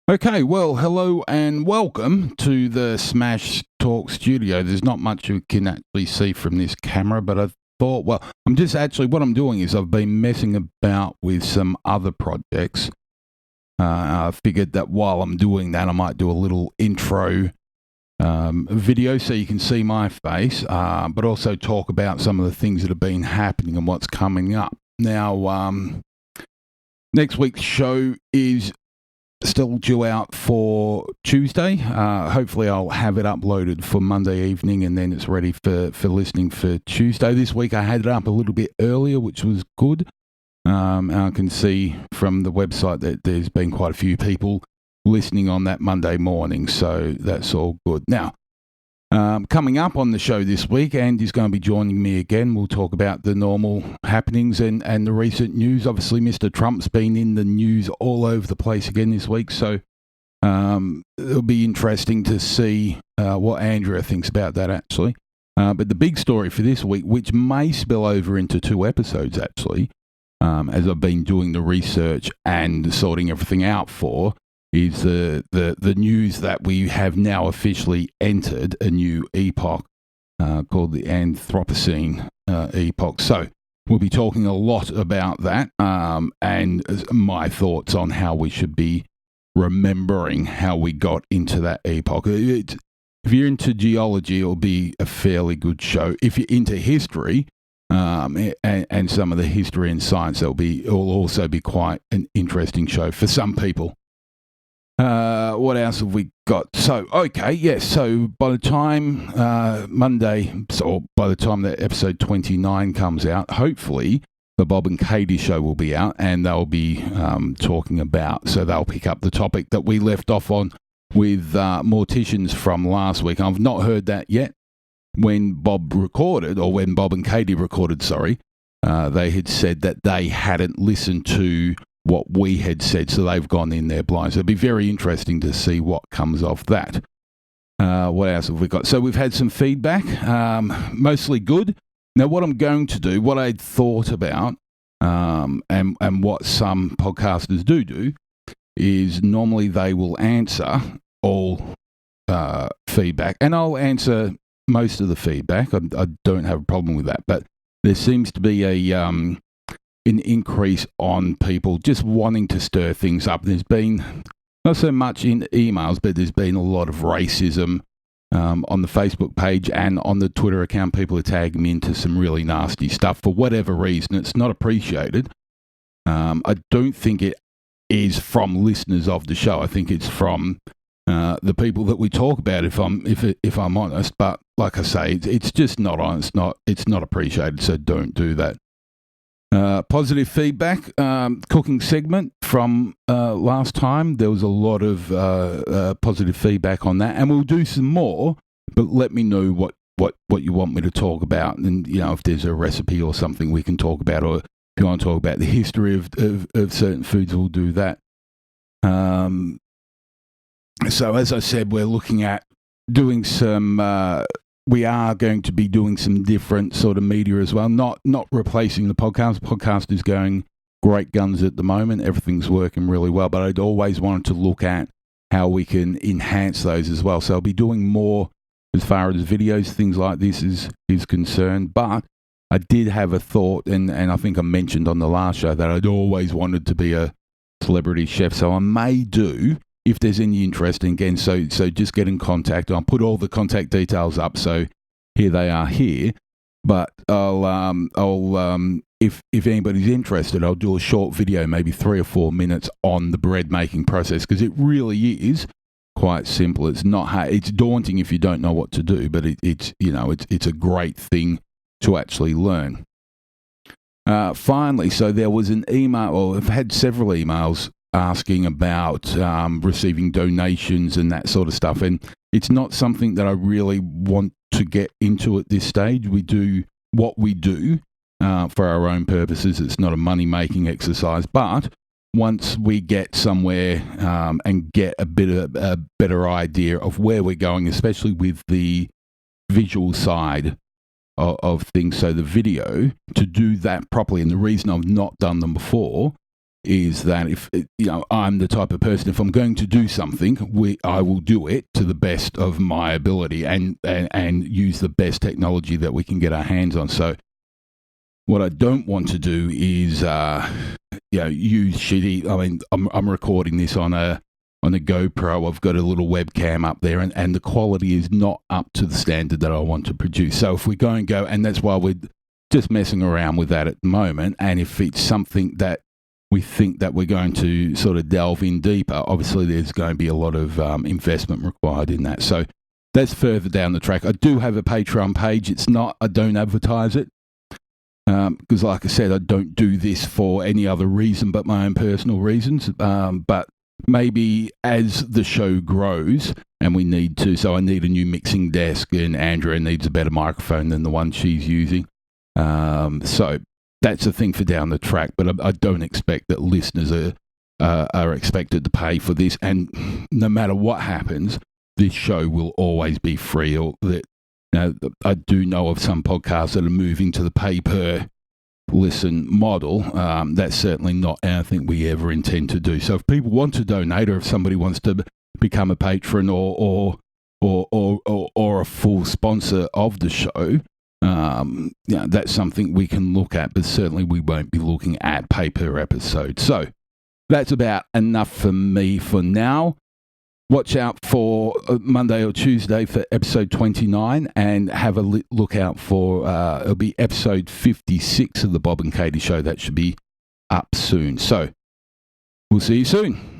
Okay, well, hello and welcome to the SmashTalk studio. There's not much you can actually see from this camera, but I thought, well, what I'm doing is I've been messing about with some other projects. I figured that while I'm doing that, I might do a little intro video so you can see my face, but also talk about some of the things that have been happening and what's coming up. Now, next week's show is still due out for Tuesday. Hopefully I'll have it uploaded for Monday evening and then it's ready for listening for Tuesday. This week I had it up a little bit earlier, which was good. And I can see from the website that there's been quite a few people listening on that Monday morning, so that's all good. Now, coming up on the show this week, Andy's going to be joining me again. We'll talk about the normal happenings and the recent news. Obviously, Mr. Trump's been in the news all over the place again this week, so it'll be interesting to see what Andrea thinks about that, actually. But the big story for this week, which may spill over into 2 episodes, actually, as I've been doing the research and sorting everything out for, is the news that we have now officially entered a new epoch called the Anthropocene epoch. So we'll be talking a lot about that and my thoughts on how we should be remembering how we got into that epoch. If you're into geology, it'll be a fairly good show. If you're into history and some of the history and science, it'll also be quite an interesting show for some people. What else have we got? So by the time by the time that episode 29 comes out, hopefully the Bob and Katie show will be out and they'll be talking about, so they'll pick up the topic that we left off on with morticians from last week. I've not heard that yet. When Bob and Katie recorded, they had said that they hadn't listened to what we had said, so they've gone in there blind. So it'll be very interesting to see what comes off that. What else have we got? So we've had some feedback, mostly good. Now, what I'm going to do, what I'd thought about, and what some podcasters do, is normally they will answer all feedback, and I'll answer most of the feedback. I don't have a problem with that, but there seems to be an increase on people just wanting to stir things up. There's been not so much in emails, but there's been a lot of racism on the Facebook page and on the Twitter account. People are tagging me into some really nasty stuff for whatever reason. It's not appreciated. I don't think it is from listeners of the show. I think it's from the people that we talk about, if I'm honest. But like I say, it's just not honest. It's not appreciated, so don't do that. Positive feedback, cooking segment from last time. There was a lot of positive feedback on that, and we'll do some more, but let me know what you want me to talk about, and if there's a recipe or something we can talk about, or if you want to talk about the history of certain foods, we'll do that. So as I said, we're looking at doing some we are going to be doing some different sort of media as well, not replacing the podcast. The podcast is going great guns at the moment. Everything's working really well, but I'd always wanted to look at how we can enhance those as well. So I'll be doing more as far as videos, things like this is concerned. But I did have a thought, and I think I mentioned on the last show that I'd always wanted to be a celebrity chef. So I may do, if there's any interest, and again, so just get in contact. I'll put all the contact details up, so here they are here. But if anybody's interested, I'll do a short video, maybe 3 or 4 minutes, on the bread making process, because it really is quite simple. It's not hard. It's daunting if you don't know what to do, but it's a great thing to actually learn. Finally, so there was an email, or I've had several emails asking about receiving donations and that sort of stuff, and it's not something that I really want to get into at this stage. We do what we do for our own purposes. It's not a money-making exercise, but once we get somewhere and get a better idea of where we're going, especially with the visual side of things, so the video, to do that properly, and the reason I've not done them before is that if I'm the type of person, if I'm going to do something, I will do it to the best of my ability and use the best technology that we can get our hands on. So what I don't want to do is use shitty. I mean, I'm recording this on a GoPro. I've got a little webcam up there, and the quality is not up to the standard that I want to produce. So if we go, and that's why we're just messing around with that at the moment. And if it's something that we think that we're going to sort of delve in deeper, obviously there's going to be a lot of investment required in that. So that's further down the track. I do have a Patreon page. I don't advertise it because, like I said, I don't do this for any other reason but my own personal reasons. But maybe as the show grows and we need to, so I need a new mixing desk and Andrea needs a better microphone than the one she's using. So that's a thing for down the track, but I don't expect that listeners are expected to pay for this. And no matter what happens, this show will always be free. Or that, I do know of some podcasts that are moving to the pay-per-listen model. That's certainly not anything we ever intend to do. So if people want to donate, or if somebody wants to become a patron or a full sponsor of the show, that's something we can look at, but certainly we won't be looking at pay per episode. So that's about enough for me for now. Watch out for Monday or Tuesday for episode 29, and have a look out for it'll be episode 56 of the Bob and Katie Show. That should be up soon. So we'll see you soon.